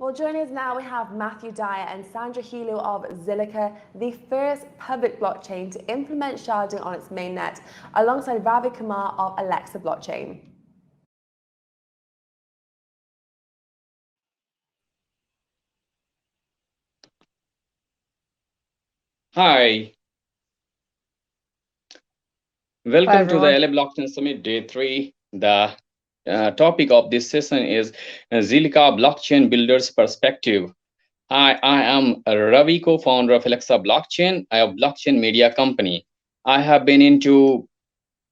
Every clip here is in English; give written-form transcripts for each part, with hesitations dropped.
Well, joining us now, we have Dyer and Sandra Helou of Zilliqa, the first public blockchain to implement sharding on its mainnet, alongside Ravi Kumar of AlexaBlockchain. Hi, welcome to the AlexaBlockchain Summit Day 3. The topic of this session is Zilliqa Blockchain Builders Perspective. Hi, I am Ravi, co-founder of AlexaBlockchain, a blockchain media company. I have been into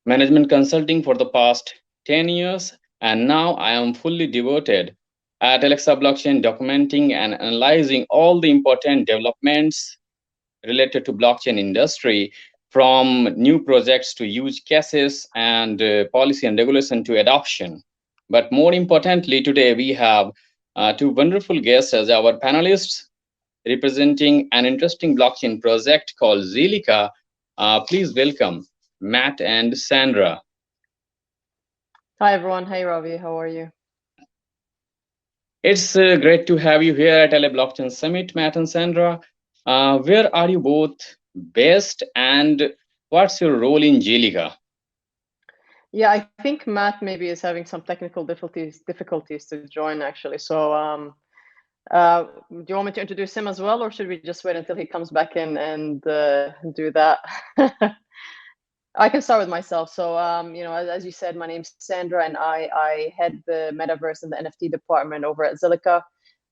management consulting for the past 10 years, and now I am fully devoted at AlexaBlockchain, documenting and analyzing all the important developments related to blockchain industry, from new projects to use cases and policy and regulation to adoption. But more importantly, today we have two wonderful guests as our panelists representing an interesting blockchain project called Zilliqa. Please welcome Matt and Sandra. Hi everyone. Hey Ravi, how are you? It's great to have you here at LA Blockchain Summit, Matt and Sandra. Where are you both based, and what's your role in Zilliqa? Yeah, I think Matt maybe is having some technical difficulties to join actually. So do you want me to introduce him as well, or should we just wait until he comes back in and do that? I can start with myself. So as you said, my name's Sandra, and I head the metaverse and the NFT department over at Zilliqa.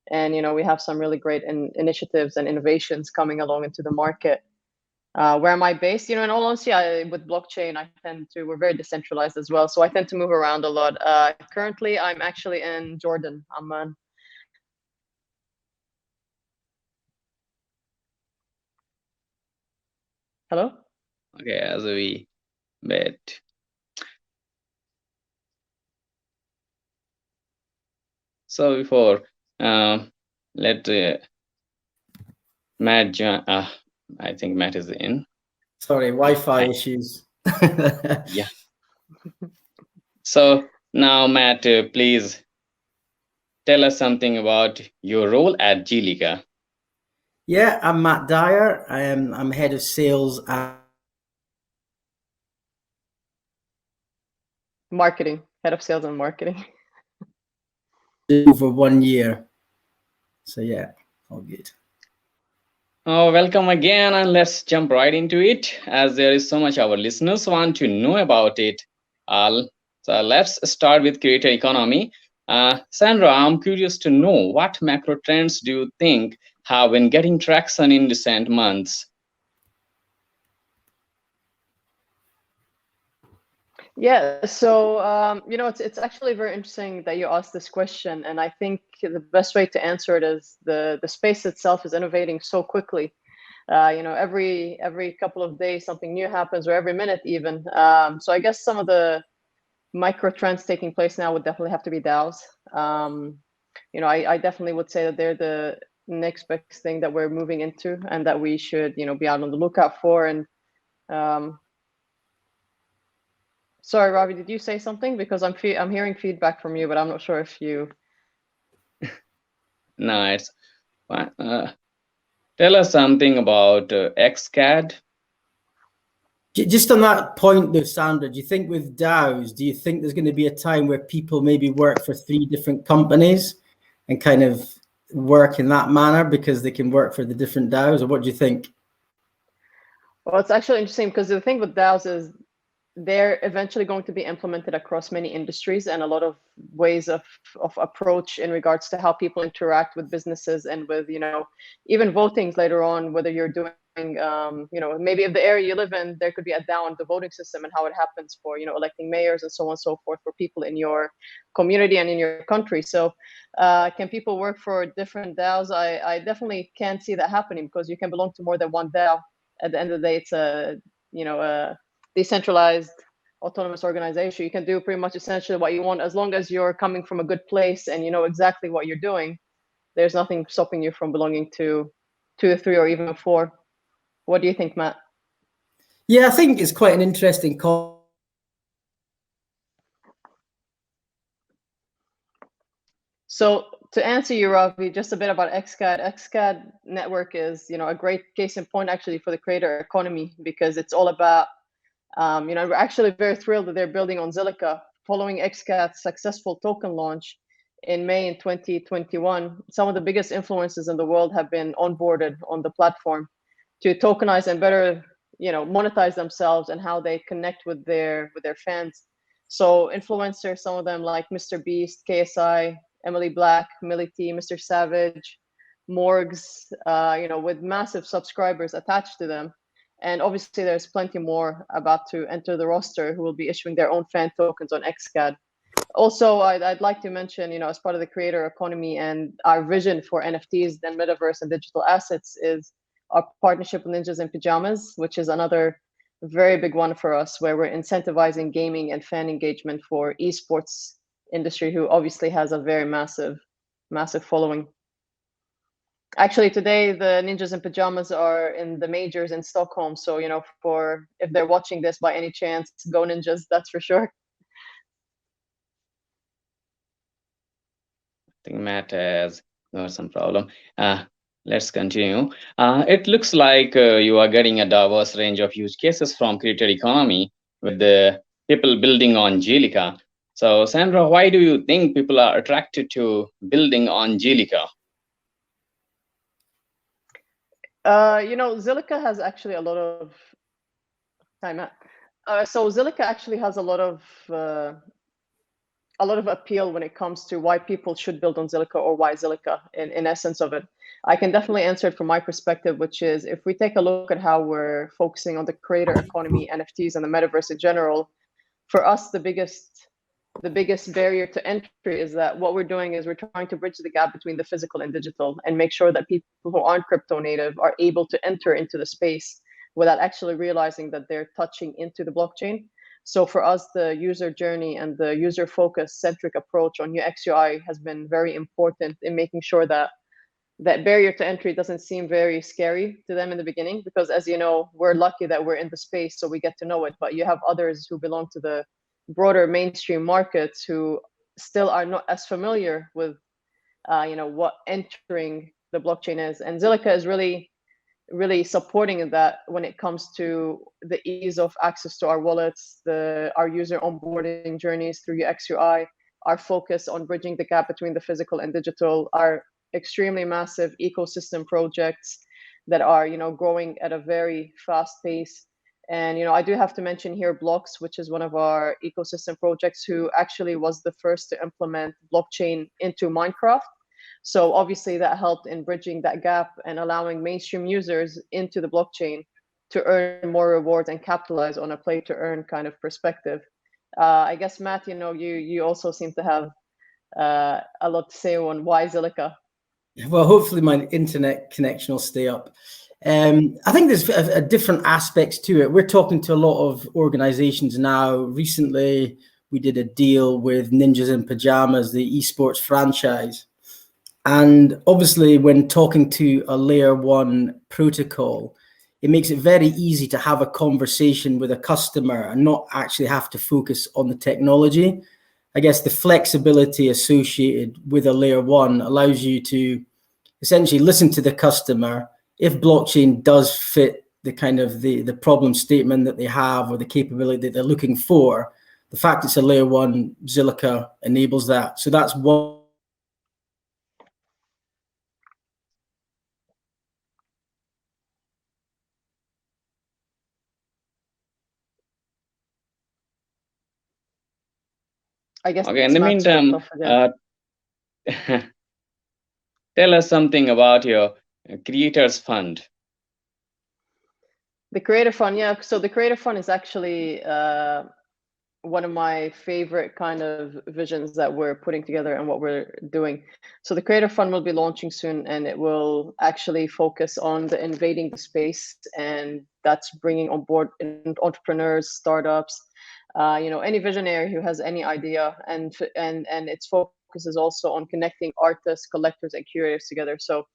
And we have some really great initiatives and innovations coming along into the market. Where am I based? In all honesty, with blockchain, we're very decentralized as well. So I tend to move around a lot. Currently, I'm actually in Jordan, Amman. Hello? Okay, as we bet. So before let Matt join. I think Matt is in. Sorry, Wi-Fi issues. Yeah. So now, Matt, please tell us something about your role at Zilliqa. Yeah, I'm Matt Dyer. I'm head of sales and marketing. Head of sales and marketing. over 1 year. So yeah, all good. Oh, welcome again, and let's jump right into it, as there is so much our listeners want to know about it. So let's start with creator economy. Sandra, I'm curious to know, what macro trends do you think have been getting traction in recent months? Yeah, so it's actually very interesting that you asked this question, and I think the best way to answer it is the space itself is innovating so quickly. Every couple of days something new happens, or every minute even. So I guess some of the micro trends taking place now would definitely have to be DAOs. I definitely would say that they're the next big thing that we're moving into, and that we should be out on the lookout for. And sorry, Ravi, did you say something? Because I'm hearing feedback from you, but I'm not sure if you. Nice. Tell us something about XCAT. Just on that point though, Sandra, do you think with DAOs, do you think there's going to be a time where people maybe work for 3 different companies and kind of work in that manner because they can work for the different DAOs, or what do you think? Well, it's actually interesting because the thing with DAOs is they're eventually going to be implemented across many industries, and a lot of ways of approach in regards to how people interact with businesses, and with even votings later on, whether you're doing maybe if the area you live in, there could be a DAO on the voting system and how it happens for electing mayors and so on and so forth for people in your community and in your country. So can people work for different DAOs? I definitely can see that happening, because you can belong to more than one DAO. At the end of the day, it's a decentralized autonomous organization. You can do pretty much essentially what you want, as long as you're coming from a good place and you know exactly what you're doing. There's nothing stopping you from belonging to 2 or 3 or even 4. What do you think, Matt? Yeah, I think it's quite an interesting call. So to answer you, Ravi, just a bit about XCAT. XCAT network is, a great case in point actually for the creator economy, because it's all about, we're actually very thrilled that they're building on Zilliqa following XCAT's successful token launch in May in 2021. Some of the biggest influencers in the world have been onboarded on the platform to tokenize and better, monetize themselves and how they connect with their fans. So influencers, some of them like Mr. Beast, KSI, Emily Black, Millie T, Mr. Savage, Morgs, with massive subscribers attached to them. And obviously there's plenty more about to enter the roster who will be issuing their own fan tokens on XCAT. Also, I'd like to mention, as part of the creator economy and our vision for NFTs, then metaverse and digital assets, is our partnership with Ninjas in Pajamas, which is another very big one for us, where we're incentivizing gaming and fan engagement for esports industry, who obviously has a very massive following. Actually, today the Ninjas in Pajamas are in the majors in Stockholm. So, if they're watching this by any chance, go Ninjas, that's for sure. I think Matt has some problem. Let's continue. It looks like you are getting a diverse range of use cases from creator economy with the people building on Zilliqa. So, Sandra, why do you think people are attracted to building on Zilliqa? Zilliqa has actually a lot of time. So Zilliqa actually has a lot of appeal when it comes to why people should build on Zilliqa, or why Zilliqa in essence of it. I can definitely answer it from my perspective, which is, if we take a look at how we're focusing on the creator economy, NFTs, and the metaverse in general, for us, the biggest barrier to entry is that what we're doing is we're trying to bridge the gap between the physical and digital, and make sure that people who aren't crypto native are able to enter into the space without actually realizing that they're touching into the blockchain. So for us, the user journey and the user focused centric approach on UX UI has been very important in making sure that that barrier to entry doesn't seem very scary to them in the beginning, because, as you know, we're lucky that we're in the space, so we get to know it. But you have others who belong to the broader mainstream markets who still are not as familiar with, what entering the blockchain is. And Zilliqa is really supporting that when it comes to the ease of access to our wallets, our user onboarding journeys through UX UI, our focus on bridging the gap between the physical and digital, our extremely massive ecosystem projects that are, growing at a very fast pace. And, I do have to mention here Blocks, which is one of our ecosystem projects, who actually was the first to implement blockchain into Minecraft. So obviously that helped in bridging that gap and allowing mainstream users into the blockchain to earn more rewards and capitalize on a play to earn kind of perspective. I guess, Matt, you also seem to have a lot to say on why Zilliqa. Well, hopefully my internet connection will stay up. I think there's a different aspects to it. We're talking to a lot of organizations now. Recently, we did a deal with Ninjas in Pajamas, the esports franchise. And obviously, when talking to a layer one protocol, it makes it very easy to have a conversation with a customer and not actually have to focus on the technology. I guess the flexibility associated with a layer one allows you to essentially listen to the customer. If blockchain does fit the kind of the problem statement that they have or the capability that they're looking for, the fact it's a layer one, Zilliqa enables that. So that's one. I guess. Okay, in the meantime, tell us something about your Creators Fund. The Creator Fund, yeah. So the Creator Fund is actually one of my favorite kind of visions that we're putting together and what we're doing. So the Creator Fund will be launching soon, and it will actually focus on the invading the space, and that's bringing on board entrepreneurs, startups, any visionary who has any idea, and its focus is also on connecting artists, collectors, and curators together. So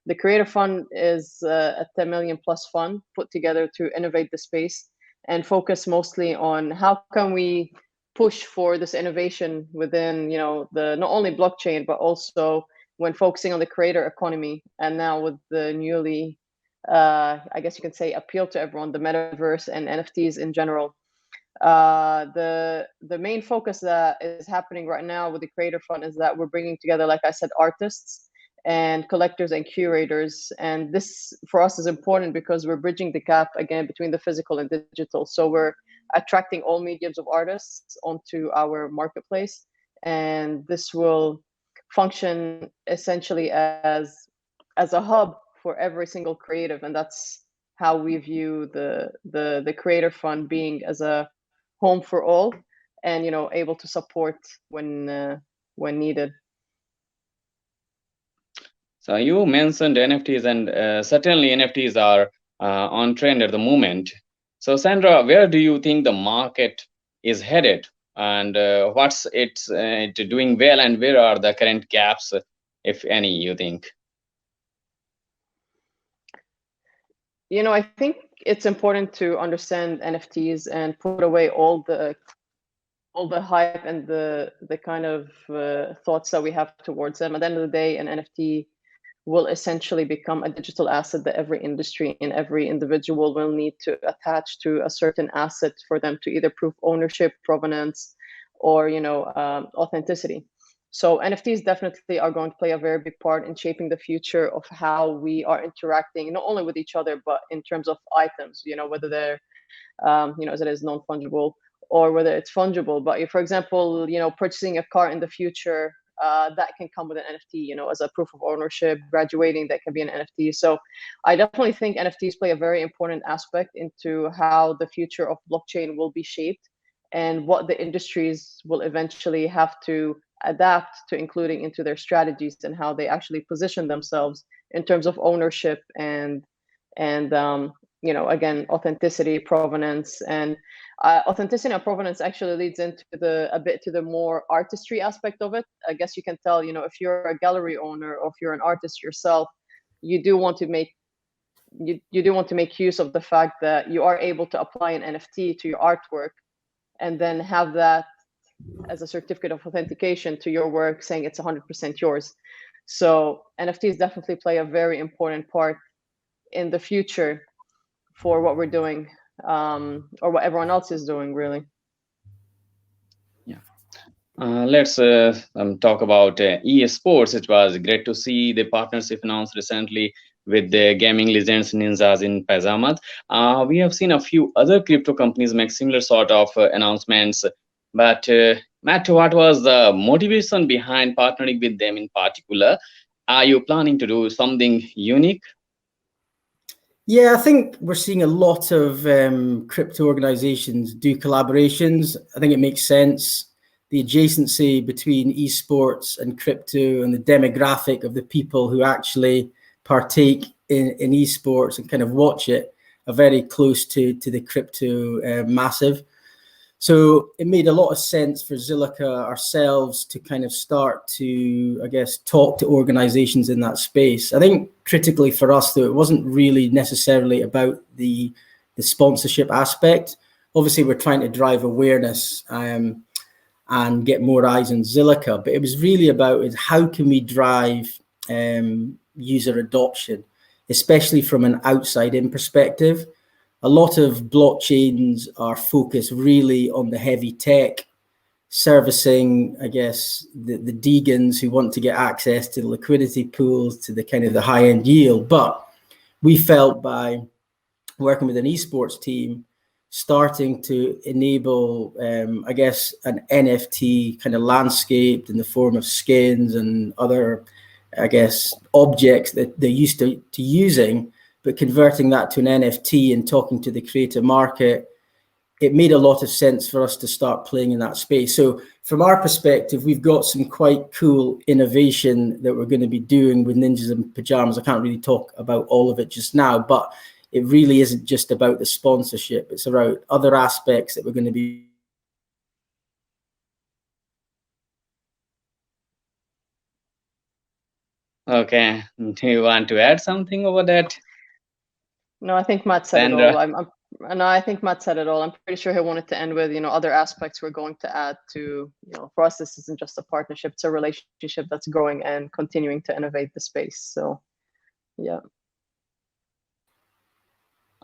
the Creator Fund is a 10 million plus fund put together to innovate the space and focus mostly on how can we push for this innovation within, the not only blockchain, but also when focusing on the creator economy, and now with the newly, I guess you can say, appeal to everyone, the metaverse and NFTs in general. The main focus that is happening right now with the Creator Fund is that we're bringing together, like I said, artists and collectors and curators. And this for us is important because we're bridging the gap again between the physical and digital. So we're attracting all mediums of artists onto our marketplace, and this will function essentially as a hub for every single creative. And that's how we view the Creator Fund, being as a home for all, and able to support when needed. So you mentioned NFTs, and certainly NFTs are on trend at the moment. So Sandra, where do you think the market is headed, and what's it doing well, and where are the current gaps, if any, you think? I think it's important to understand NFTs and put away all the hype and the kind of thoughts that we have towards them. At the end of the day, an NFT will essentially become a digital asset that every industry and every individual will need to attach to a certain asset for them to either prove ownership, provenance, or authenticity. So NFTs definitely are going to play a very big part in shaping the future of how we are interacting, not only with each other, but in terms of items, whether they're, as it is non-fungible, or whether it's fungible. But for example, purchasing a car in the future, that can come with an NFT, as a proof of ownership. Graduating, that can be an NFT. So I definitely think NFTs play a very important aspect into how the future of blockchain will be shaped, and what the industries will eventually have to adapt to including into their strategies, and how they actually position themselves in terms of ownership and again, authenticity, provenance. And authenticity and provenance actually leads into a bit to the more artistry aspect of it. I guess you can tell, if you're a gallery owner or if you're an artist yourself, you do want to make use of the fact that you are able to apply an NFT to your artwork, and then have that as a certificate of authentication to your work, saying it's 100% yours. So NFTs definitely play a very important part in the future for what we're doing, or what everyone else is doing, really. Yeah. Let's talk about esports. It was great to see the partnership announced recently with the gaming legends Ninjas in Pajamas. We have seen a few other crypto companies make similar sort of announcements. But Matt, what was the motivation behind partnering with them in particular? Are you planning to do something unique? Yeah, I think we're seeing a lot of crypto organizations do collaborations. I think it makes sense. The adjacency between esports and crypto, and the demographic of the people who actually partake in esports and kind of watch it, are very close to the crypto massive. So it made a lot of sense for Zilliqa ourselves to kind of start to, I guess, talk to organizations in that space. I think critically for us, though, it wasn't really necessarily about the sponsorship aspect. Obviously, we're trying to drive awareness and get more eyes on Zilliqa, but it was really about how can we drive user adoption, especially from an outside-in perspective. A lot of blockchains are focused really on the heavy tech, servicing, I guess, the Degans who want to get access to the liquidity pools, to the kind of the high-end yield. But we felt by working with an esports team, starting to enable, I guess, an NFT kind of landscape in the form of skins and other, I guess, objects that they're used to using, but converting that to an NFT and talking to the creator market, it made a lot of sense for us to start playing in that space. So from our perspective, we've got some quite cool innovation that we're going to be doing with Ninjas in Pajamas. I can't really talk about all of it just now, but it really isn't just about the sponsorship. It's about other aspects that we're going to be. Okay. Do you want to add something over that? No, I think Matt said it all. And I think Matt said it all. I'm pretty sure he wanted to end with, other aspects we're going to add to, for us, this isn't just a partnership, it's a relationship that's growing and continuing to innovate the space. So, yeah.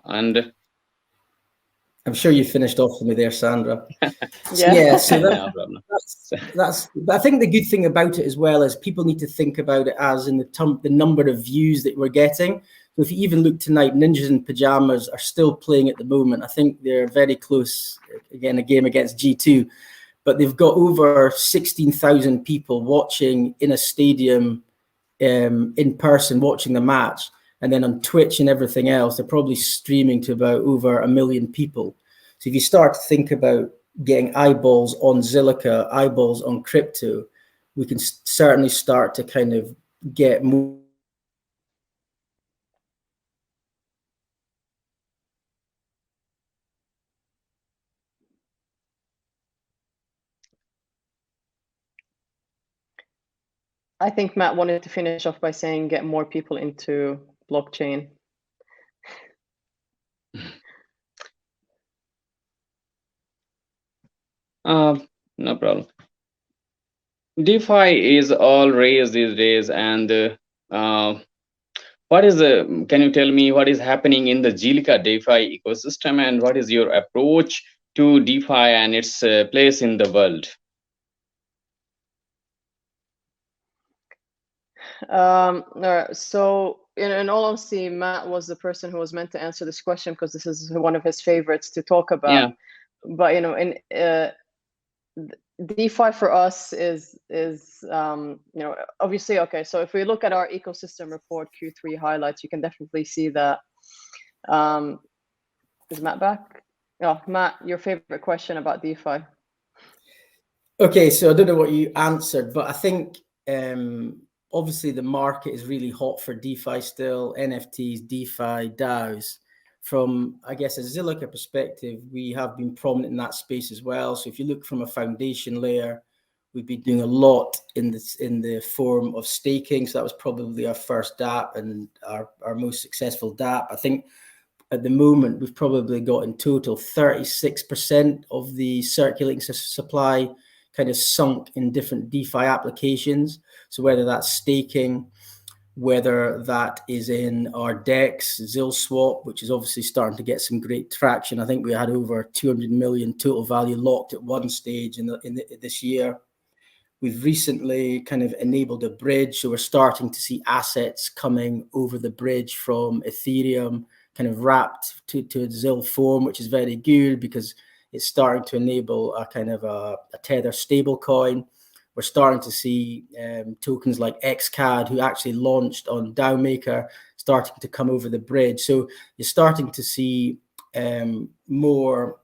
And I'm sure you finished off for me there, Sandra. Yeah. So no problem. that's. I think the good thing about it as well is people need to think about it as in the number of views that we're getting. So if you even look tonight, Ninjas in Pajamas are still playing at the moment. I think they're very close. Again, a game against G2, but they've got over 16,000 people watching in a stadium, in person, watching the match. And then on Twitch and everything else, they're probably streaming to about over 1 million people. So if you start to think about getting eyeballs on Zilliqa, eyeballs on crypto, we can certainly start to kind of get more. I think Matt wanted to finish off by saying get more people into blockchain. No problem. DeFi is all rage these days, and what is can you tell me what is happening in the Zilliqa DeFi ecosystem, and what is your approach to DeFi and its place in the world? So in all honesty, Matt was the person who was meant to answer this question because this is one of his favorites to talk about. Yeah. But in DeFi for us is obviously okay. So if we look at our ecosystem report Q3 highlights, you can definitely see that. Is Matt back? Oh, Matt, your favorite question about DeFi. Okay, so I don't know what you answered, but I think obviously the market is really hot for DeFi still, NFTs, DeFi, DAOs. From, I guess, a Zilliqa perspective, we have been prominent in that space as well. So if you look from a foundation layer, we've been doing a lot in the form of staking. So that was probably our first DApp and our most successful DApp. I think at the moment, we've probably got in total 36% of the circulating supply kind of sunk in different DeFi applications. So whether that's staking, whether that is in our DEX, ZilSwap, which is obviously starting to get some great traction. I think we had over 200 million total value locked at one stage in this year. We've recently kind of enabled a bridge, so we're starting to see assets coming over the bridge from Ethereum, kind of wrapped to a Zil form, which is very good because it's starting to enable a kind of a Tether stablecoin. We're starting to see tokens like XCAT, who actually launched on DAO Maker, starting to come over the bridge. So you're starting to see more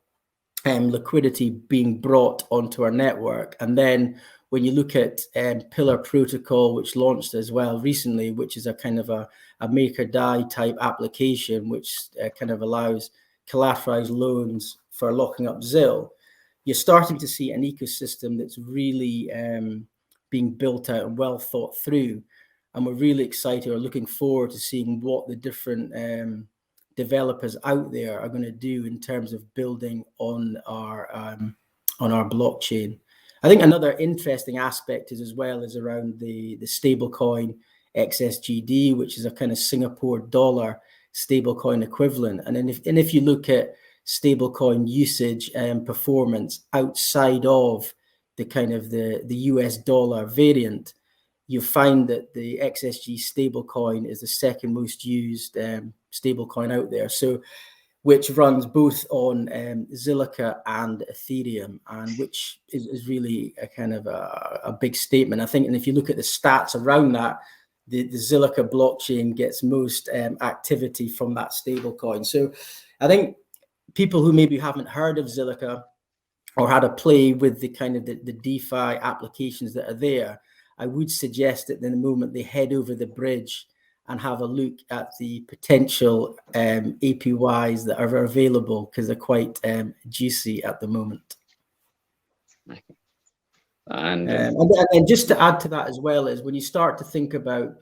liquidity being brought onto our network. And then when you look at Pillar Protocol, which launched as well recently, which is a kind of a MakerDAI type application, which kind of allows collateralized loans for locking up Zil, you're starting to see an ecosystem that's really being built out and well thought through. And we're really excited or looking forward to seeing what the different developers out there are going to do in terms of building on our blockchain. I think another interesting aspect is as well is around the stablecoin XSGD, which is a kind of Singapore dollar stablecoin equivalent. And if you look at stablecoin usage and performance outside of the kind of the US dollar variant, you find that the XSG stablecoin is the second most used stablecoin out there. So, which runs both on Zilliqa and Ethereum, and which is really a kind of a big statement, I think. And if you look at the stats around that, the Zilliqa blockchain gets most activity from that stablecoin. So, I think people who maybe haven't heard of Zilliqa or had a play with the kind of the DeFi applications that are there, I would suggest that in the moment they head over the bridge and have a look at the potential APYs that are available, because they're quite juicy at the moment. And and just to add to that as well is when you start to think about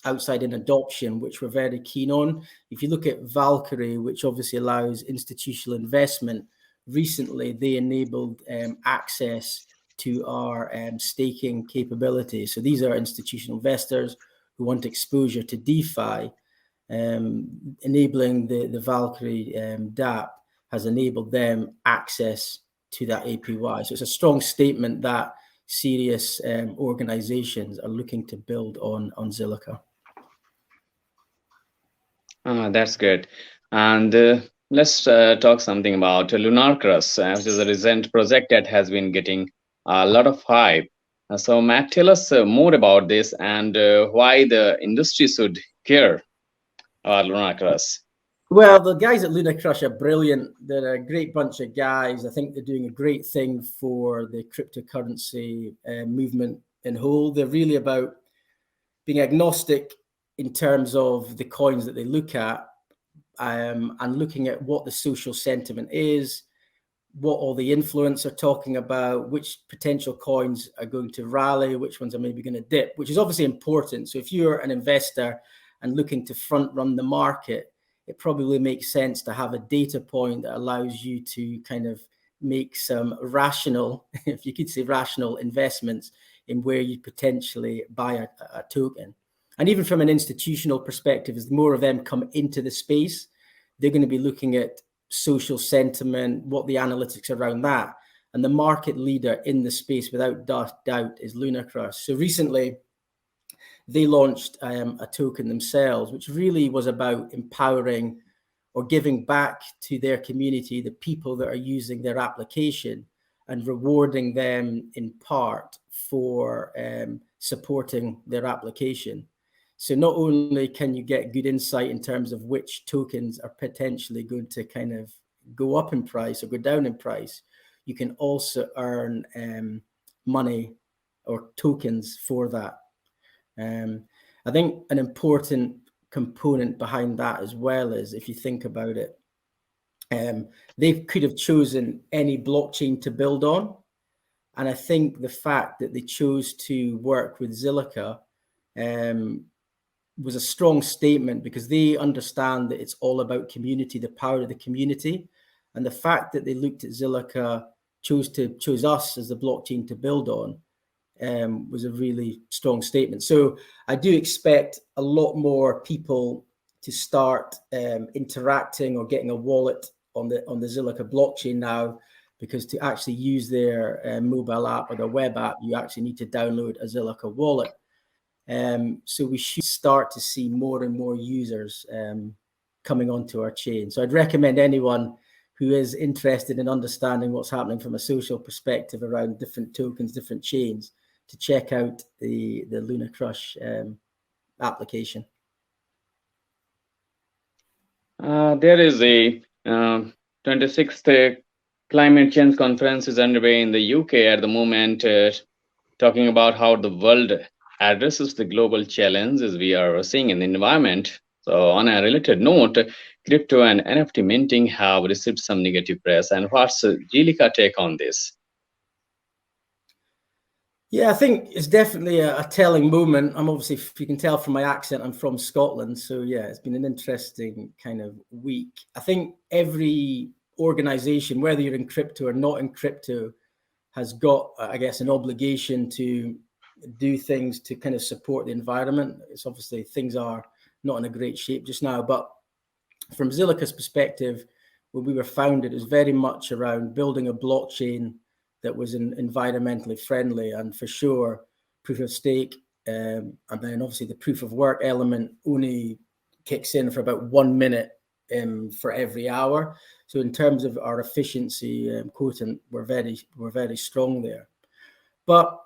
outside in adoption, which we're very keen on. If you look at Valkyrie, which obviously allows institutional investment, recently they enabled access to our staking capability. So these are institutional investors who want exposure to DeFi. Enabling the Valkyrie DApp has enabled them access to that APY. So it's a strong statement that serious organizations are looking to build on Zilliqa. That's good. And let's talk something about Lunarcrush, which is a recent project that has been getting a lot of hype. So Matt, tell us more about this and why the industry should care about Lunarcrush. Well, the guys at Lunarcrush are brilliant. They're a great bunch of guys. I think they're doing a great thing for the cryptocurrency movement in whole. They're really about being agnostic in terms of the coins that they look at, and looking at what the social sentiment is, what all the influencers are talking about, which potential coins are going to rally, which ones are maybe going to dip, which is obviously important. So if you're an investor and looking to front run the market, it probably makes sense to have a data point that allows you to kind of make some rational, if you could say rational investments in where you potentially buy a token. And even from an institutional perspective, as more of them come into the space, they're going to be looking at social sentiment, what the analytics around that. And the market leader in the space, without doubt, is Lunarcrush. So recently, they launched a token themselves, which really was about empowering or giving back to their community, the people that are using their application, and rewarding them in part for supporting their application. So not only can you get good insight in terms of which tokens are potentially going to kind of go up in price or go down in price, you can also earn money or tokens for that. I think an important component behind that as well is, if you think about it, they could have chosen any blockchain to build on. And I think the fact that they chose to work with Zilliqa was a strong statement, because they understand that it's all about community, the power of the community. And the fact that they looked at Zilliqa, chose us as the blockchain to build on, was a really strong statement. So I do expect a lot more people to start interacting or getting a wallet on the Zilliqa blockchain now, because to actually use their mobile app or their web app, you actually need to download a Zilliqa wallet. So we should start to see more and more users coming onto our chain. So I'd recommend anyone who is interested in understanding what's happening from a social perspective around different tokens, different chains, to check out the Lunarcrush application. There is a 26th climate change conference is underway in the UK at the moment, talking about how the world addresses the global challenges we are seeing in the environment. So on a related note, crypto and NFT minting have received some negative press. And what's Zilliqa take on this? Yeah, I think it's definitely a telling moment. I'm obviously, if you can tell from my accent, I'm from Scotland. So yeah, it's been an interesting kind of week. I think every organization, whether you're in crypto or not in crypto, has got, I guess, an obligation to do things to kind of support the environment. It's obviously things are not in a great shape just now, but from Zilliqa's perspective, when we were founded, it was very much around building a blockchain that was environmentally friendly, and for sure proof of stake, and then obviously the proof of work element only kicks in for about 1 minute for every hour. So in terms of our efficiency quotient, we're very strong there. But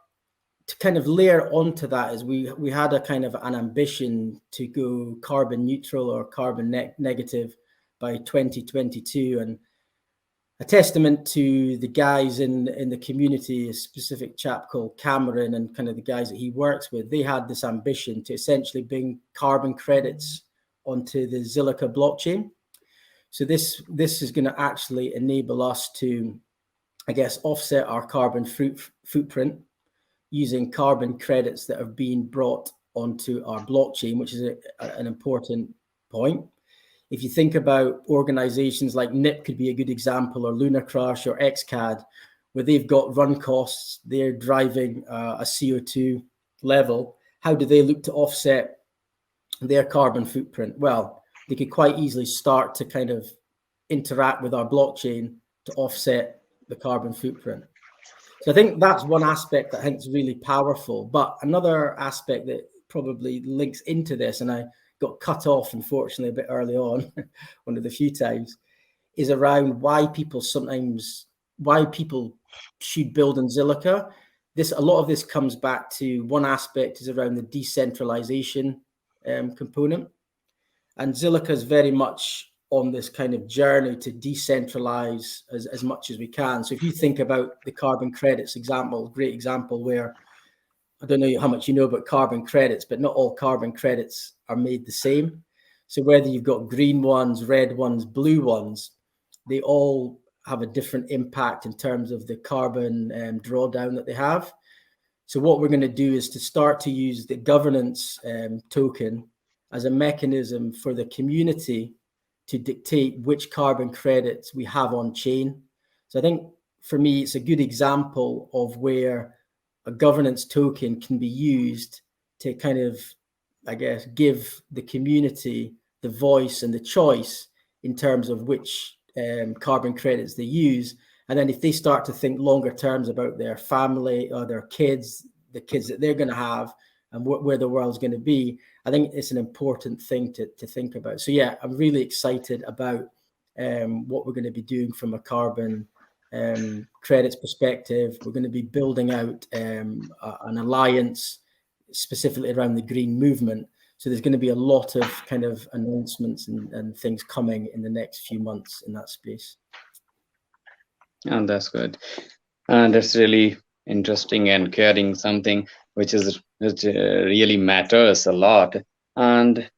to kind of layer onto that is we had a kind of an ambition to go carbon neutral or carbon negative by 2022, and a testament to the guys in the community, a specific chap called Cameron and kind of the guys that he works with. They had this ambition to essentially bring carbon credits onto the Zilliqa blockchain. So this is going to actually enable us to, I guess, offset our carbon footprint using carbon credits that have been brought onto our blockchain, which is an important point. If you think about organizations like NIP could be a good example, or Lunarcrush or XCAT, where they've got run costs, they're driving a CO2 level. How do they look to offset their carbon footprint? Well, they could quite easily start to kind of interact with our blockchain to offset the carbon footprint. So I think that's one aspect that I think is really powerful. But another aspect that probably links into this, and I got cut off, unfortunately, a bit early on, one of the few times, is around why people should build in Zilliqa. A lot of this comes back to one aspect is around the decentralization component. And Zilliqa is very much on this kind of journey to decentralize as much as we can. So if you think about the carbon credits example, great example, where I don't know how much you know about carbon credits, but not all carbon credits are made the same. So whether you've got green ones, red ones, blue ones, they all have a different impact in terms of the carbon drawdown that they have. So what we're going to do is to start to use the governance token as a mechanism for the community to dictate which carbon credits we have on chain. So I think for me, it's a good example of where a governance token can be used to kind of, I guess, give the community the voice and the choice in terms of which carbon credits they use. And then if they start to think longer terms about their family or their kids, the kids that they're going to have and where the world's going to be, I think it's an important thing to think about. So yeah, I'm really excited about what we're going to be doing from a carbon credits perspective. We're going to be building out an alliance specifically around the green movement. So there's going to be a lot of kind of announcements and things coming in the next few months in that space. And that's good. And that's really interesting and caring, something which really matters a lot. And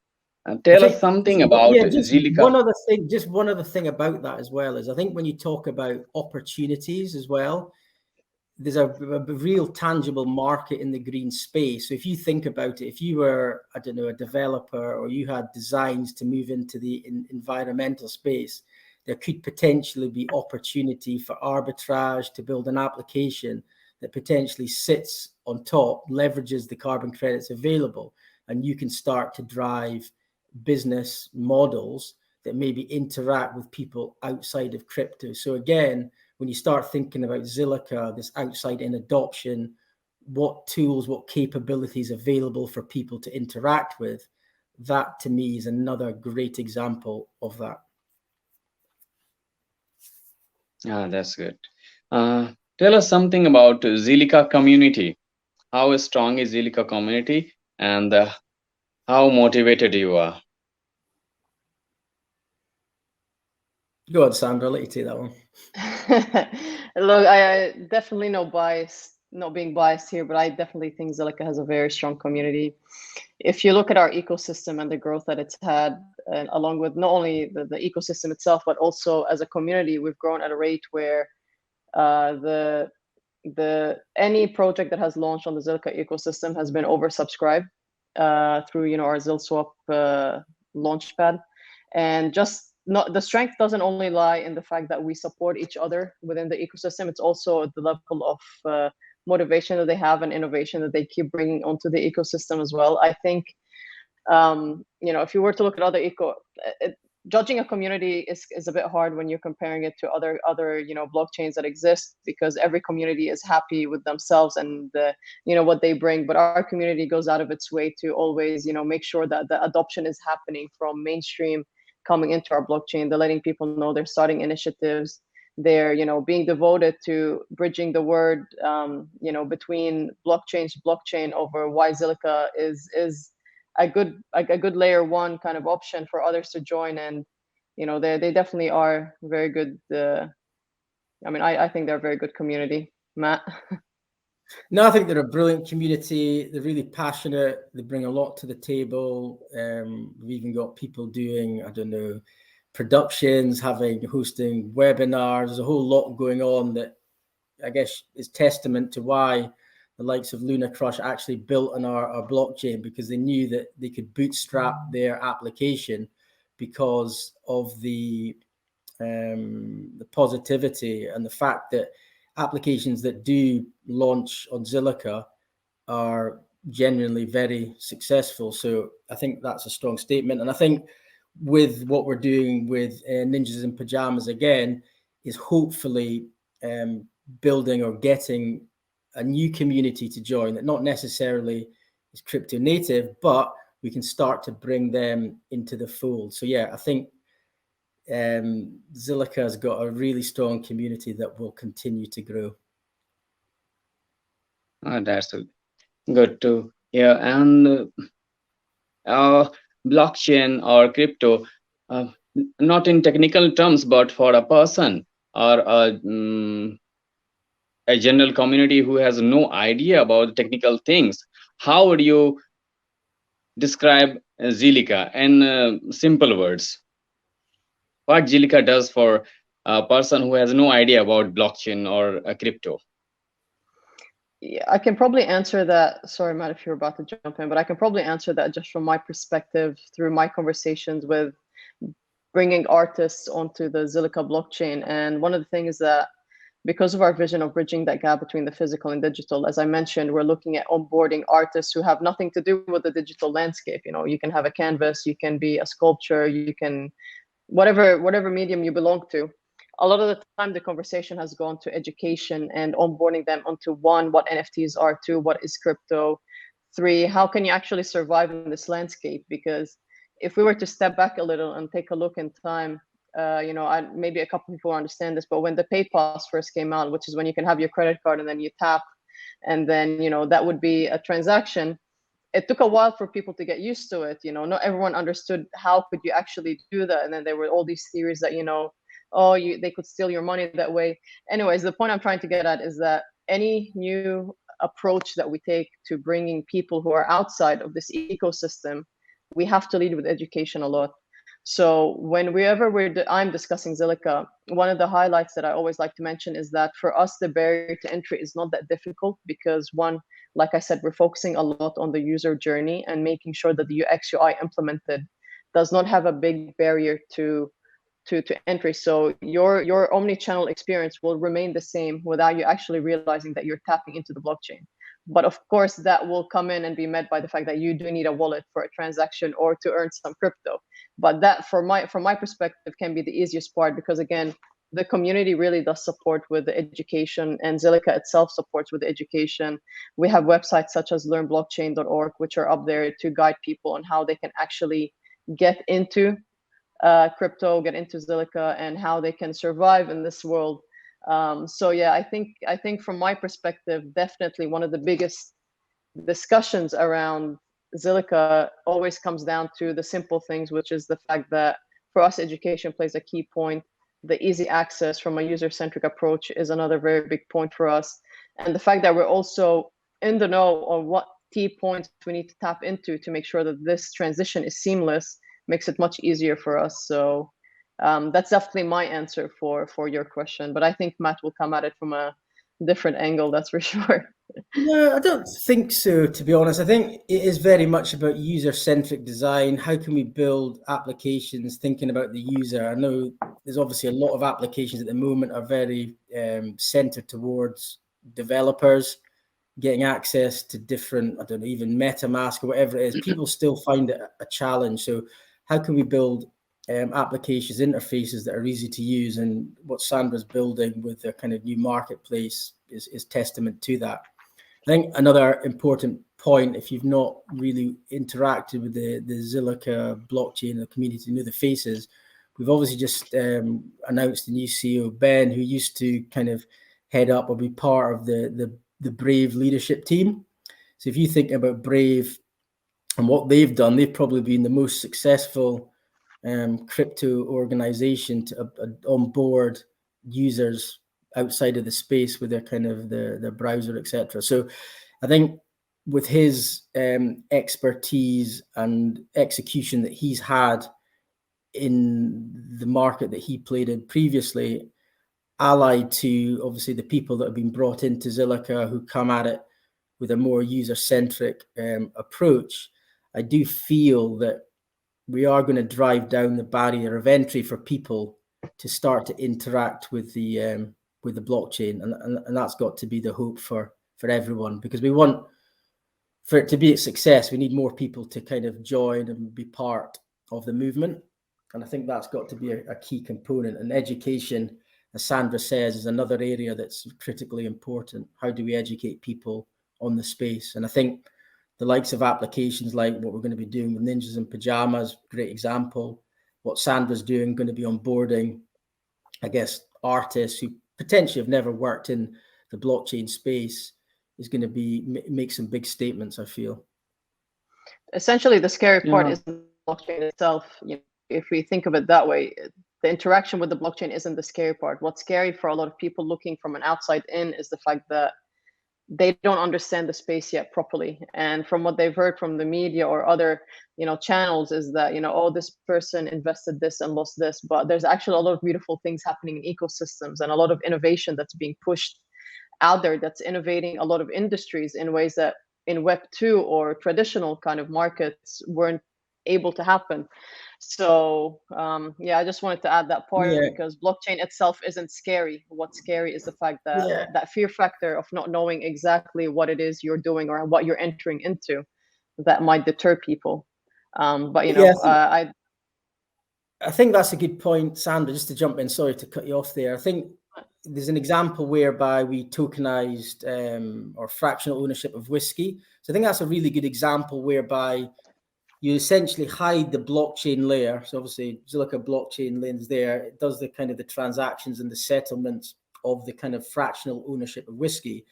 tell us something about Zilliqa. One other thing about that as well is I think when you talk about opportunities as well, there's a real tangible market in the green space. So if you think about it, if you were, I don't know, a developer or you had designs to move into the environmental space, there could potentially be opportunity for arbitrage to build an application that potentially sits on top, leverages the carbon credits available, and you can start to drive business models that maybe interact with people outside of crypto. So again, when you start thinking about Zilliqa, this outside-in adoption, what tools, what capabilities available for people to interact with, that to me is another great example of that. That's good. Tell us something about Zilliqa community. How strong is Zilliqa community, and how motivated you are? Go on, Sandra, I'll let you take that one. Look, I definitely not being biased here, but I definitely think Zilliqa has a very strong community. If you look at our ecosystem and the growth that it's had, and along with not only the ecosystem itself, but also as a community, we've grown at a rate where any project that has launched on the Zilliqa ecosystem has been oversubscribed through our ZilSwap launchpad. And the strength doesn't only lie in the fact that we support each other within the ecosystem. It's also the level of motivation that they have and innovation that they keep bringing onto the ecosystem as well. I think, if you were to look at other judging a community is a bit hard when you're comparing it to other blockchains that exist, because every community is happy with themselves and what they bring. But our community goes out of its way to always make sure that the adoption is happening from mainstream coming into our blockchain. They're letting people know they're starting initiatives. They're being devoted to bridging the word between blockchain to blockchain over why Zilliqa is a good layer one kind of option for others to join. And they definitely are very good. I think they're a very good community. Matt? No, I think they're a brilliant community. They're really passionate. They bring a lot to the table. We've even got people doing, I don't know, productions, hosting webinars. There's a whole lot going on that I guess is testament to why the likes of Lunarcrush actually built on our blockchain, because they knew that they could bootstrap their application because of the positivity and the fact that applications that do launch on Zilliqa are genuinely very successful. So I think that's a strong statement. And I think with what we're doing with Ninjas in Pajamas again is hopefully building or getting a new community to join that not necessarily is crypto native, but we can start to bring them into the fold. So yeah, I think Zilliqa has got a really strong community that will continue to grow. That's good to hear. And blockchain or crypto, not in technical terms, but for a person or a general community who has no idea about technical things, how would you describe Zilliqa in simple words? What Zilliqa does for a person who has no idea about blockchain or crypto? Yeah, I can probably answer that. Sorry, Matt, if you're about to jump in, but I can probably answer that just from my perspective through my conversations with bringing artists onto the Zilliqa blockchain. And one of the things that, because of our vision of bridging that gap between the physical and digital, as I mentioned, we're looking at onboarding artists who have nothing to do with the digital landscape. You know, you can have a canvas, you can be a sculpture, you can, whatever medium you belong to. A lot of the time, the conversation has gone to education and onboarding them onto one, what NFTs are, two, what is crypto, three, how can you actually survive in this landscape? Because if we were to step back a little and take a look in time, you know, maybe a couple people understand this, but when the PayPass first came out, which is when you can have your credit card and then you tap, and then, you know, that would be a transaction. It took a while for people to get used to it. You know, not everyone understood how could you actually do that. And then there were all these theories that, you know, oh, they could steal your money that way. Anyways, the point I'm trying to get at is that any new approach that we take to bringing people who are outside of this ecosystem, we have to lead with education a lot. So whenever I'm discussing Zilliqa, one of the highlights that I always like to mention is that for us, the barrier to entry is not that difficult because one, like I said, we're focusing a lot on the user journey and making sure that the UX UI implemented does not have a big barrier to entry. So your omni-channel experience will remain the same without you actually realizing that you're tapping into the blockchain. But of course, that will come in and be met by the fact that you do need a wallet for a transaction or to earn some crypto. But that, from my perspective, can be the easiest part because, again, the community really does support with the education, and Zilliqa itself supports with the education. We have websites such as learnblockchain.org, which are up there to guide people on how they can actually get into crypto, get into Zilliqa, and how they can survive in this world. So yeah, I think from my perspective, definitely one of the biggest discussions around Zilliqa always comes down to the simple things, which is the fact that for us, education plays a key point. The easy access from a user-centric approach is another very big point for us. And the fact that we're also in the know on what key points we need to tap into to make sure that this transition is seamless makes it much easier for us. So that's definitely my answer for your question. But I think Matt will come at it from a different angle, that's for sure. No, I don't think so, to be honest. I think it is very much about user-centric design. How can we build applications thinking about the user? I know there's obviously a lot of applications at the moment are very centered towards developers getting access to different, I don't know, even MetaMask or whatever it is. People still find it a challenge. So how can we build applications, interfaces that are easy to use? And what Sandra's building with their kind of new marketplace is testament to that. I think another important point, if you've not really interacted with the Zilliqa blockchain, the community, know the faces, we've obviously just announced the new CEO, Ben, who used to kind of head up or be part of the Brave leadership team. So if you think about Brave and what they've done, they've probably been the most successful crypto organization to onboard users outside of the space with their kind of their browser, etc. So I think with his expertise and execution that he's had in the market that he played in previously, allied to obviously the people that have been brought into Zilliqa who come at it with a more user-centric approach, I do feel that we are going to drive down the barrier of entry for people to start to interact with the blockchain, and that's got to be the hope for everyone, because we want, for it to be a success, we need more people to kind of join and be part of the movement. And I think that's got to be a key component. And education, as Sandra says, is another area that's critically important. How do we educate people on the space? And I think the likes of applications like what we're going to be doing with Ninjas in Pajamas, great example. What Sandra's doing, going to be onboarding, I guess, artists who potentially have never worked in the blockchain space, is going to be make some big statements, I feel. Essentially, the scary part is the blockchain itself. You know, if we think of it that way, the interaction with the blockchain isn't the scary part. What's scary for a lot of people looking from an outside in is the fact that they don't understand the space yet properly. And from what they've heard from the media or other, channels, is that, oh, this person invested this and lost this, but there's actually a lot of beautiful things happening in ecosystems and a lot of innovation that's being pushed out there, that's innovating a lot of industries in ways that in Web 2 or traditional kind of markets weren't able to happen. So I just wanted to add that part, because blockchain itself isn't scary. What's scary is the fact that that fear factor of not knowing exactly what it is you're doing or what you're entering into, that might deter people. I think that's a good point, Sandra, just to jump in, sorry to cut you off there. I think there's an example whereby we tokenized or fractional ownership of whiskey. So I think that's a really good example whereby you essentially hide the blockchain layer. So obviously Zilliqa blockchain lanes there. It does the kind of the transactions and the settlements of the kind of fractional ownership of whiskey.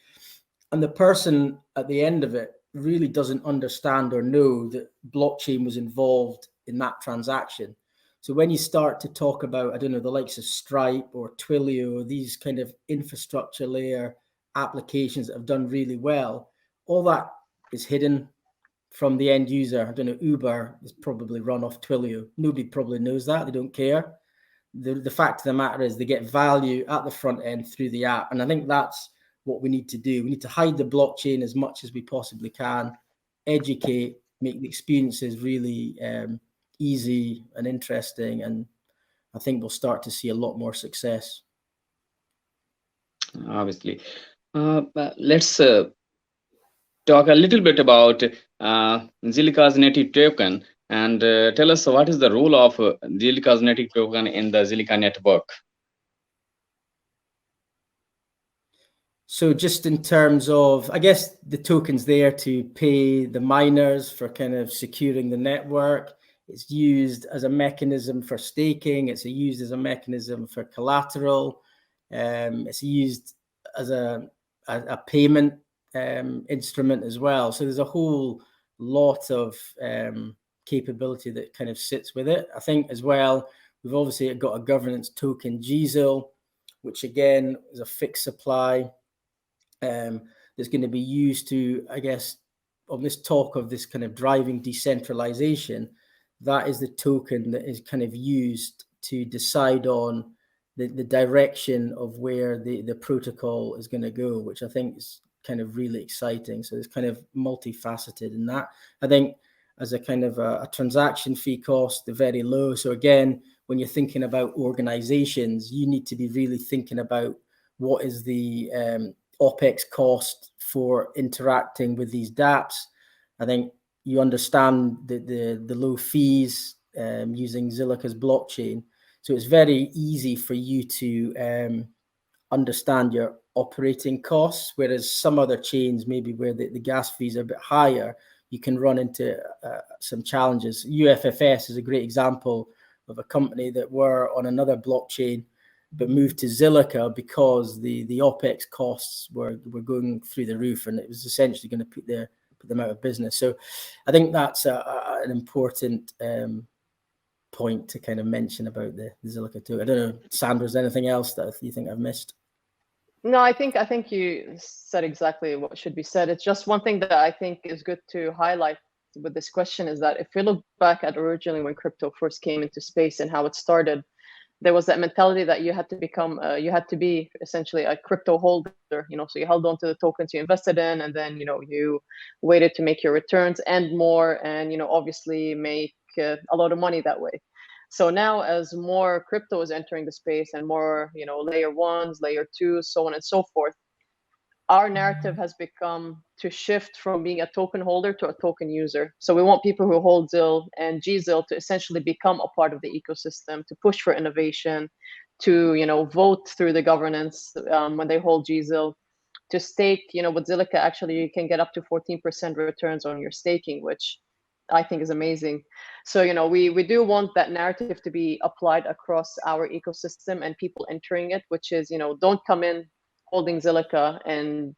And the person at the end of it really doesn't understand or know that blockchain was involved in that transaction. So when you start to talk about, I don't know, the likes of Stripe or Twilio, these kind of infrastructure layer applications that have done really well, all that is hidden from the end user. I don't know, Uber is probably run off Twilio. Nobody probably knows that. They don't care. The fact of the matter is they get value at the front end through the app. And I think that's what we need to do. We need to hide the blockchain as much as we possibly can, educate, make the experiences really easy and interesting. And I think we'll start to see a lot more success. Obviously. Let's talk a little bit about Zilliqa's native token, and tell us what is the role of Zilliqa's native token in the Zilliqa network. So just in terms of, I guess the token's there to pay the miners for kind of securing the network. It's used as a mechanism for staking. It's used as a mechanism for collateral. It's used as a payment instrument as well. So there's a whole lot of capability that kind of sits with it. I think as well, we've obviously got a governance token, GZIL, which again is a fixed supply that's going to be used to, I guess, on this talk of this kind of driving decentralization, that is the token that is kind of used to decide on the direction of where the protocol is going to go, which I think is kind of really exciting. So it's kind of multifaceted in that. I think as a kind of a transaction fee cost, they're very low. So again, when you're thinking about organizations, you need to be really thinking about what is the OPEX cost for interacting with these dApps. I think you understand the low fees using Zilliqa's blockchain. So it's very easy for you to understand your operating costs, whereas some other chains, maybe where the gas fees are a bit higher, you can run into some challenges. UFFS is a great example of a company that were on another blockchain but moved to Zilliqa because the OPEX costs were going through the roof, and it was essentially going to put them out of business. So I think that's an important point to kind of mention about the Zilliqa too. I don't know, Sandra, is there anything else that you think I've missed? No, I think you said exactly what should be said. It's just one thing that I think is good to highlight with this question is that if we look back at originally when crypto first came into space and how it started, there was that mentality that you had to become, you had to be essentially a crypto holder, you know, so you held on to the tokens you invested in, and then, you know, you waited to make your returns and more, and, you know, obviously make a lot of money that way. So now as more crypto is entering the space and more, you know, layer ones, layer twos, so on and so forth, our narrative has become to shift from being a token holder to a token user. So we want people who hold ZIL and GZIL to essentially become a part of the ecosystem, to push for innovation, to, you know, vote through the governance when they hold GZIL, to stake. You know, with Zilliqa, actually, you can get up to 14% returns on your staking, which I think is amazing. So, you know, we do want that narrative to be applied across our ecosystem and people entering it, which is, you know, don't come in holding Zilliqa and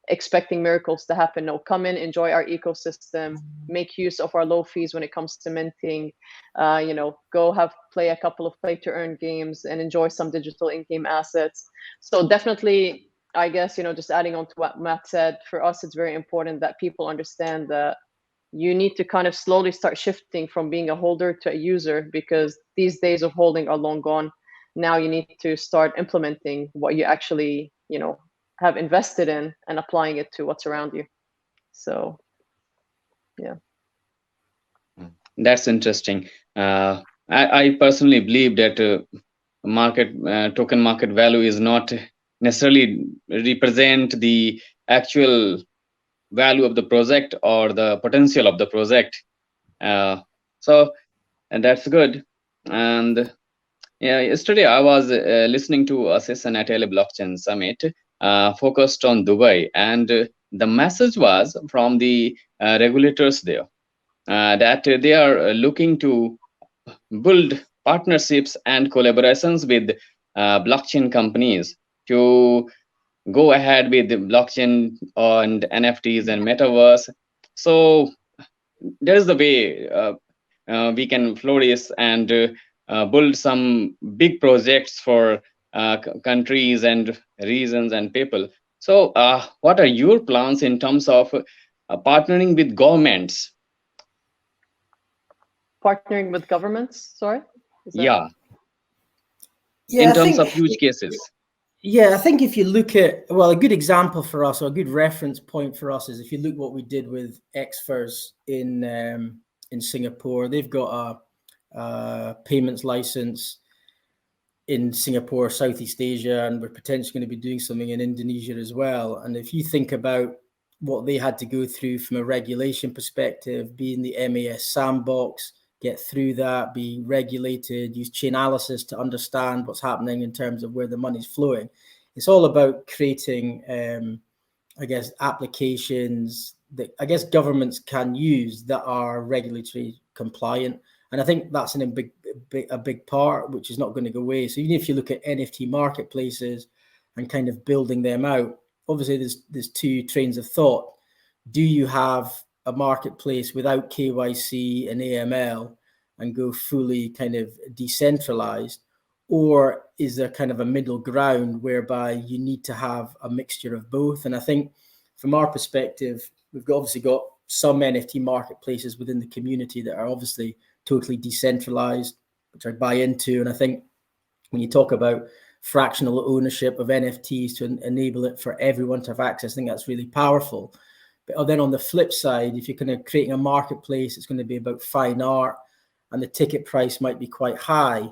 expecting miracles to happen. No, come in, enjoy our ecosystem, make use of our low fees when it comes to minting, you know, go play a couple of play to earn games and enjoy some digital in-game assets. So definitely, I guess, you know, just adding on to what Matt said, for us, it's very important that people understand that you need to kind of slowly start shifting from being a holder to a user, because these days of holding are long gone. Now you need to start implementing what you actually, you know, have invested in and applying it to what's around you. So, yeah. That's interesting. I personally believe that token market value is not necessarily represent the actual value of the project or the potential of the project. And that's good. And yeah, yesterday I was listening to a session at AlexaBlockchain Summit focused on Dubai, and the message was from the regulators there that they are looking to build partnerships and collaborations with blockchain companies to go ahead with the blockchain and NFTs and metaverse. So there's the way we can flourish and build some big projects for countries and regions and people. So what are your plans in terms of partnering with governments? Partnering with governments, sorry? Yeah, in terms of use cases. Yeah, I think if you look at, well, a good example for us, or a good reference point for us, is if you look what we did with XFers in Singapore. They've got a payments license in Singapore, Southeast Asia, and we're potentially going to be doing something in Indonesia as well. And if you think about what they had to go through from a regulation perspective, be in the MAS sandbox, get through that, be regulated, use Chainalysis to understand what's happening in terms of where the money's flowing. It's all about creating, I guess, applications that I guess governments can use that are regulatory compliant. And I think that's a big part, which is not going to go away. So even if you look at NFT marketplaces and kind of building them out, obviously there's two trains of thought. Do you have a marketplace without KYC and AML and go fully kind of decentralized? Or is there kind of a middle ground whereby you need to have a mixture of both? And I think from our perspective, we've obviously got some NFT marketplaces within the community that are obviously totally decentralized, which I buy into. And I think when you talk about fractional ownership of NFTs to enable it for everyone to have access, I think that's really powerful. But then on the flip side, if you're kind of creating a marketplace, it's going to be about fine art and the ticket price might be quite high.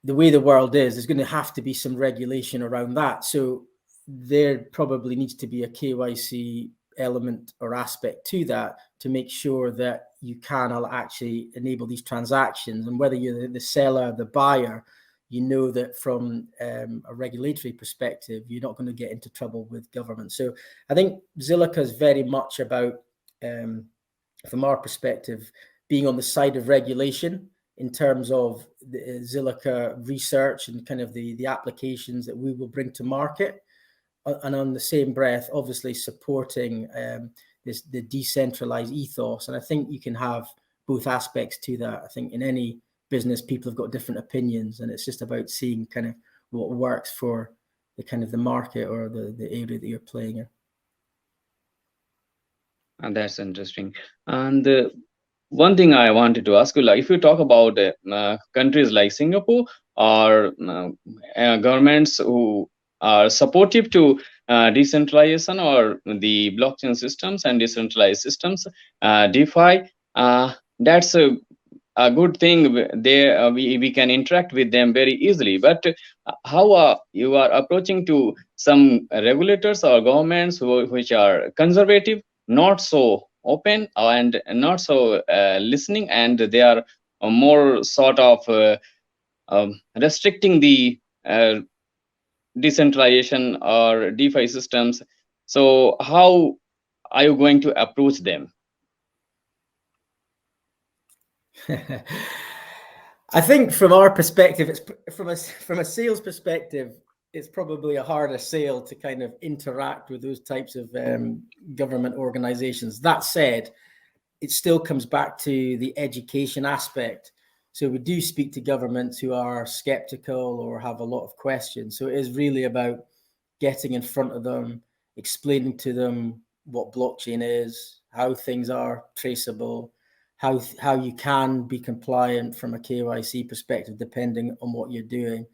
The way the world is, there's going to have to be some regulation around that. So there probably needs to be a KYC element or aspect to that to make sure that you can actually enable these transactions. And whether you're the seller, the buyer, you know that from a regulatory perspective, you're not going to get into trouble with government. So I think Zilliqa is very much about, from our perspective, being on the side of regulation in terms of the Zilliqa research and kind of the applications that we will bring to market. And on the same breath, obviously supporting the decentralized ethos. And I think you can have both aspects to that. I think in any business, people have got different opinions, and it's just about seeing kind of what works for the kind of the market or the area that you're playing in. And that's interesting. And one thing I wanted to ask you, like if you talk about countries like Singapore or governments who are supportive to decentralization or the blockchain systems and decentralized systems, DeFi, that's a good thing. They we can interact with them very easily. But how you are approaching to some regulators or governments which are conservative, not so open and not so listening, and they are more sort of restricting the decentralization or DeFi systems. So how are you going to approach them? I think from our perspective, it's from a sales perspective, it's probably a harder sale to kind of interact with those types of government organizations. That said, it still comes back to the education aspect. So we do speak to governments who are skeptical or have a lot of questions. So it is really about getting in front of them, explaining to them what blockchain is, how things are traceable, how you can be compliant from a KYC perspective, depending on what you're doing.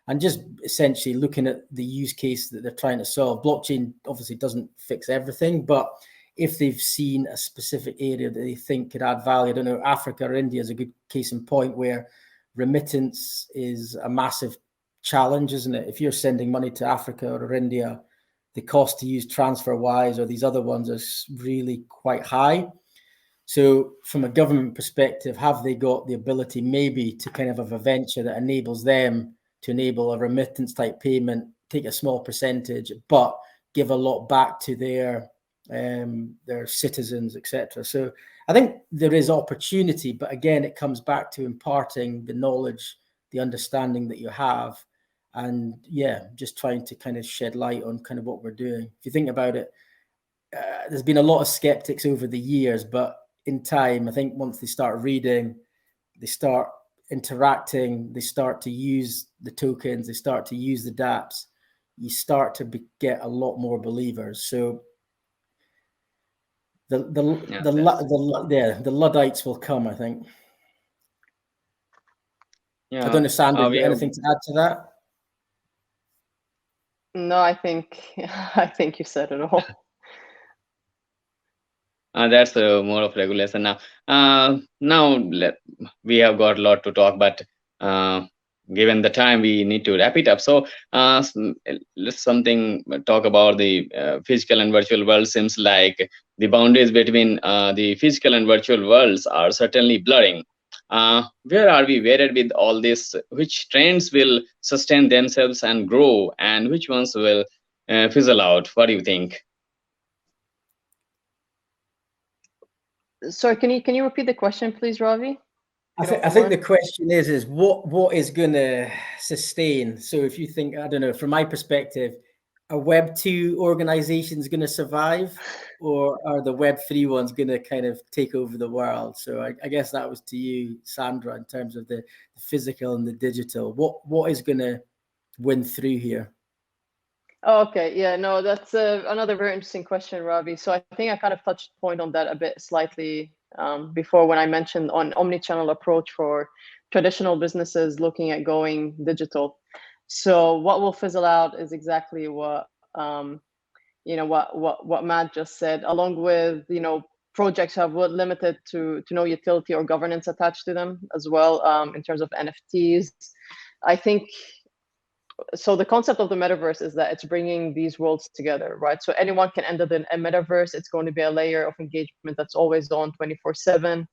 And just essentially looking at the use case that they're trying to solve. Blockchain obviously doesn't fix everything, but if they've seen a specific area that they think could add value, I don't know, Africa or India is a good case in point where remittance is a massive challenge, isn't it? If you're sending money to Africa or India, the cost to use TransferWise or these other ones is really quite high. So from a government perspective, have they got the ability maybe to kind of have a venture that enables them to enable a remittance type payment, take a small percentage, but give a lot back to their citizens, etc. So I think there is opportunity, but again, it comes back to imparting the knowledge, the understanding that you have, and yeah, just trying to kind of shed light on kind of what we're doing. If you think about it, there's been a lot of skeptics over the years, but in time, I think once they start reading, they start interacting, they start to use the tokens, they start to use the dApps, you start to get a lot more believers. So the Luddites will come, I think. Yeah, I don't know, Sandra, you got anything to add to that? No, I think you said it all. That's more of regulation now. We have got a lot to talk, but given the time, we need to wrap it up. So let's talk about the physical and virtual world. Seems like the boundaries between the physical and virtual worlds are certainly blurring. Where are we headed with all this? Which trends will sustain themselves and grow, and which ones will fizzle out? What do you think? Sorry, can you repeat the question, please, Ravi? I think the question is what is going to sustain? So if you think, I don't know, from my perspective, are Web2 organizations going to survive, or are the Web3 ones going to kind of take over the world? So I guess that was to you, Sandra, in terms of the physical and the digital. What is going to win through here? Oh, okay, yeah, no, that's another very interesting question, Ravi. So I think I kind of touched point on that a bit slightly before when I mentioned on omni-channel approach for traditional businesses looking at going digital. So what will fizzle out is exactly what what Matt just said, along with projects have limited to no utility or governance attached to them as well in terms of NFTs. I think. So the concept of the metaverse is that it's bringing these worlds together, right? So anyone can enter a metaverse. It's going to be a layer of engagement that's always on 24/7,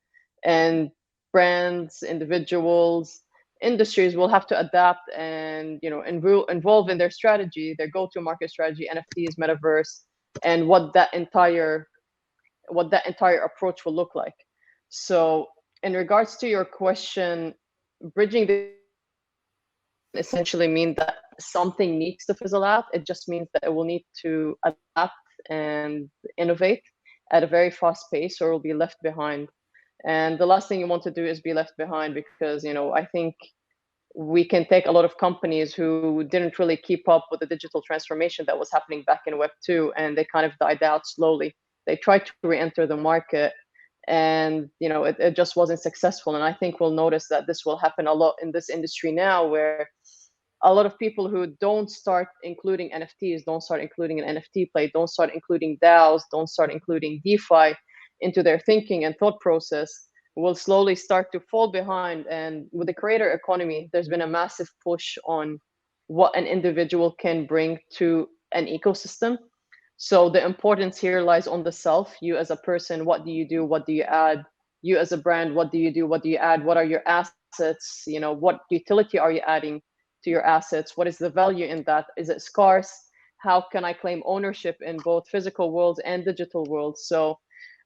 and brands, individuals, industries will have to adapt and involve in their strategy, their go-to-market strategy, NFTs, metaverse, and what that entire approach will look like. So in regards to your question, bridging the essentially mean that something needs to fizzle out. It just means that it will need to adapt and innovate at a very fast pace, or it will be left behind. And the last thing you want to do is be left behind, because I think we can take a lot of companies who didn't really keep up with the digital transformation that was happening back in Web 2, and they kind of died out slowly. They tried to re-enter the market, and it just wasn't successful. And I think we'll notice that this will happen a lot in this industry now, where a lot of people who don't start including NFTs, don't start including an NFT play, don't start including DAOs, don't start including DeFi into their thinking and thought process, will slowly start to fall behind. And with the creator economy, there's been a massive push on what an individual can bring to an ecosystem. So the importance here lies on the self. You as a person, what do you do? What do you add? You as a brand, what do you do? What do you add? What are your assets? What utility are you adding to your assets? What is the value in that? Is it scarce? How can I claim ownership in both physical worlds and digital worlds? So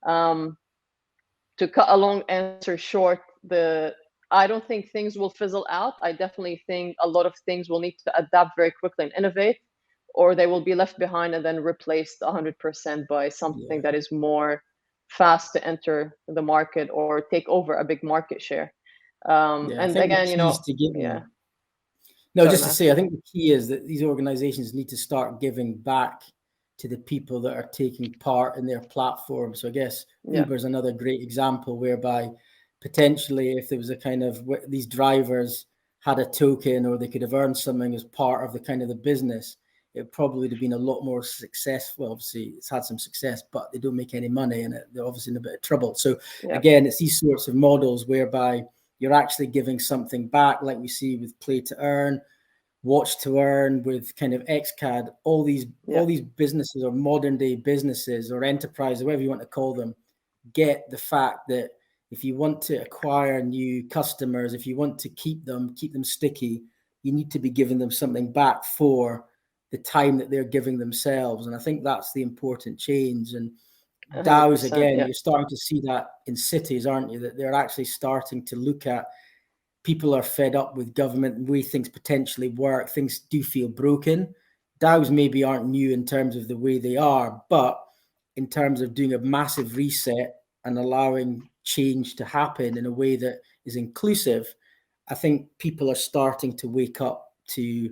to cut a long answer short, I don't think things will fizzle out. I definitely think a lot of things will need to adapt very quickly and innovate, or they will be left behind and then replaced 100% by something that is more fast to enter the market or take over a big market share. And again, No, just to say, I think the key is that these organizations need to start giving back to the people that are taking part in their platform. So I guess Uber is another great example, whereby potentially if there was a kind of, these drivers had a token or they could have earned something as part of the kind of the business, it probably would have been a lot more successful. Obviously, it's had some success, but they don't make any money and they're obviously in a bit of trouble. So again, it's these sorts of models whereby you're actually giving something back, like we see with Play to Earn, Watch to Earn, with kind of XCAT, all these businesses or modern day businesses or enterprises, whatever you want to call them, get the fact that if you want to acquire new customers, if you want to keep them sticky, you need to be giving them something back for the time that they're giving themselves. And I think that's the important change. And DAOs, again, you're starting to see that in cities, aren't you? That they're actually starting to look at, people are fed up with government and the way things potentially work. Things do feel broken. DAOs maybe aren't new in terms of the way they are, but in terms of doing a massive reset and allowing change to happen in a way that is inclusive, I think people are starting to wake up to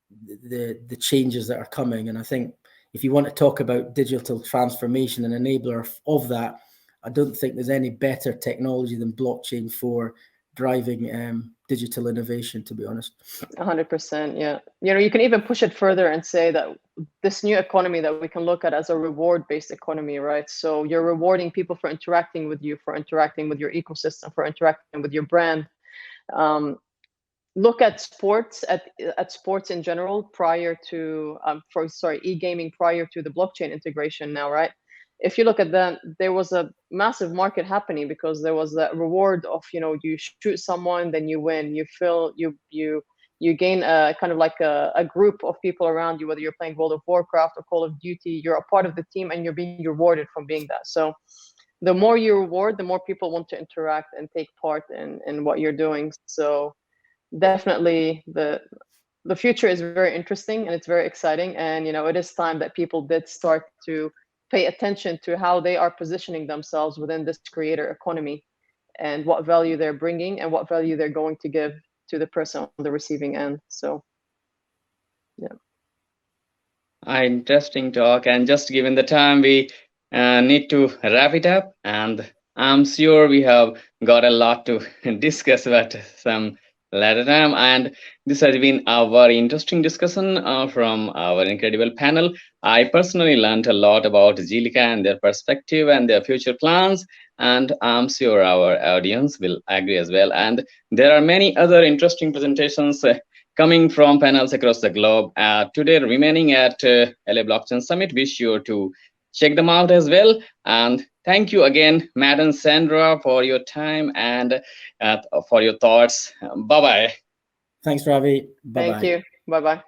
the changes that are coming. And I think if you want to talk about digital transformation and enabler of that, I don't think there's any better technology than blockchain for driving digital innovation, to be honest. 100%, yeah. You can even push it further and say that this new economy that we can look at as a reward-based economy, right? So you're rewarding people for interacting with you, for interacting with your ecosystem, for interacting with your brand. Look at sports, at sports in general, prior to e-gaming prior to the blockchain integration now, right? If you look at that, there was a massive market happening because there was that reward of, you shoot someone, then you win, you gain a kind of like a group of people around you, whether you're playing World of Warcraft or Call of Duty, you're a part of the team and you're being rewarded from being that. So the more you reward, the more people want to interact and take part in what you're doing. So definitely the future is very interesting and it's very exciting. And, it is time that people did start to pay attention to how they are positioning themselves within this creator economy and what value they're bringing and what value they're going to give to the person on the receiving end. So, Interesting talk. And just given the time, we need to wrap it up. And I'm sure we have got a lot to discuss about some later time. And this has been a very interesting discussion from our incredible panel. I personally learned a lot about Zilliqa and their perspective and their future plans, and I'm sure our audience will agree as well. And there are many other interesting presentations coming from panels across the globe today remaining at LA Blockchain Summit. Be sure to check them out as well. And thank you again, Madam Sandra, for your time and for your thoughts. Bye-bye. Thanks, Ravi. Bye-bye. Thank you. Bye-bye.